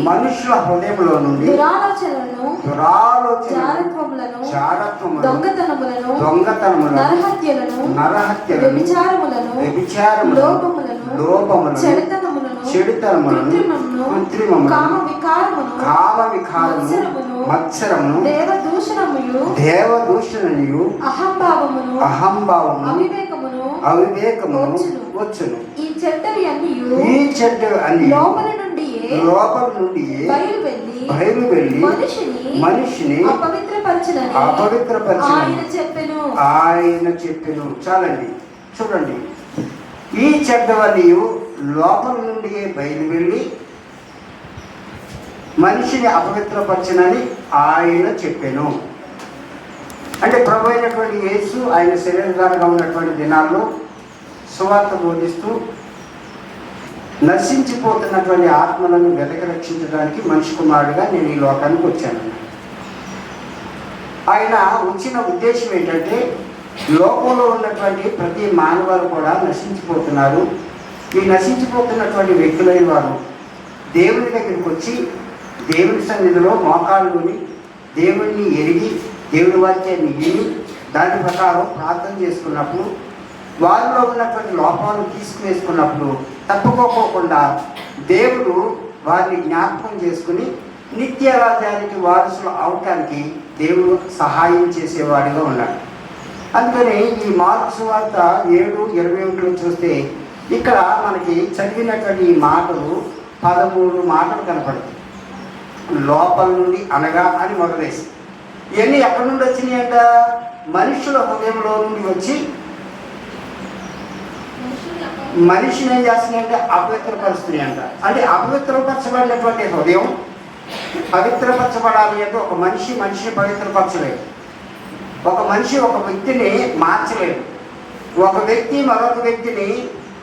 మనుషుల హృదయంలో నుండి దురాలోచనలను, జారత్వములను, దొంగతనములను, నరహత్యలను, వ్యభిచారములను, లోపములను, చెడుతనములను, కృత్రిమమును, కామ వికారమును, మత్సరమును, దేవదూషణయు, అహంభావమును, అవివేకమును వచ్చును. ఈ చెడ్డవి అన్ని లోపల నుండి బయలువెళ్ళి మనిషిని అపవిత్రపరచునని ఆయన చెప్పెను. చాలండి, చూడండి. ఈ చెడ్డవన్నీ లోపల నుండి బయలువెళ్ళి మనిషిని అపవిత్రపరచునని ఆయన చెప్పెను. అంటే ప్రభు అయినటువంటి యేసు ఆయన శరీరధారిగా ఉన్నటువంటి దినాల్లో సువార్త బోధిస్తూ నశించిపోతున్నటువంటి ఆత్మలను వెతక రక్షించడానికి మనిషి కుమారుడిగా నేను ఈ లోకానికి వచ్చాను. ఆయన వచ్చిన ఉద్దేశం ఏంటంటే, లోకంలో ఉన్నటువంటి ప్రతి మానవారు కూడా నశించిపోతున్నారు. ఈ నశించిపోతున్నటువంటి వ్యక్తులైన వారు దేవుని దగ్గరికి వచ్చి దేవుని సన్నిధిలో మోకాళ్ళుని దేవుణ్ణి ఎరిగి దేవుని వాక్యాన్ని విని దాని ప్రకారం ప్రార్థన చేసుకున్నప్పుడు, వారిలో ఉన్నటువంటి లోపాలను తీసుకువేసుకున్నప్పుడు తప్పుకోకుండా దేవుడు వారిని జ్ఞాపకం చేసుకుని నిత్య రాజ్యానికి వారసులు అవటానికి దేవుడు సహాయం చేసేవాడిగా ఉన్నాడు. అందుకని ఈ మార్కు సువార్త 7:21 చూస్తే ఇక్కడ మనకి చదివినటువంటి ఈ మాటలు 13 మాటలు కనపడతాయి. లోపల నుండి అనగా అని మొదలేసి ఇవన్నీ ఎక్కడి నుండి వచ్చినాయి అంట? మనుషుల హృదయంలో నుండి వచ్చి మనిషిని ఏం చేస్తున్నాయంటే అపవిత్రపరుస్తున్నాయి అంట. అంటే అపవిత్రపరచబడినటువంటి హృదయం పవిత్రపరచబడాలి అంటే ఒక మనిషిని పవిత్రపరచలేదు. ఒక మనిషి ఒక వ్యక్తిని మార్చలేదు. ఒక వ్యక్తి మరొక వ్యక్తిని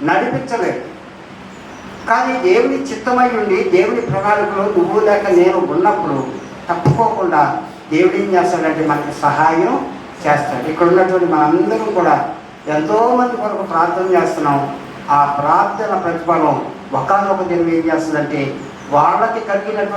నడిపించలేదు. కానీ దేవుని చిత్తమై ఉండి దేవుని ప్రణాళికలో నువ్వు లేక నేను ఉన్నప్పుడు తప్పుకోకుండా దేవుడు ఏం చేస్తాడంటే మనకి సహాయం చేస్తాడు. ఇక్కడ ఉన్నటువంటి మనందరం కూడా ఎంతోమంది కొరకు ప్రార్థన చేస్తున్నాం. ఆ ప్రార్థన ప్రతిఫలం ఒకనొక దినం ఏం చేస్తుందంటే వాళ్ళకి కలిగినటువంటి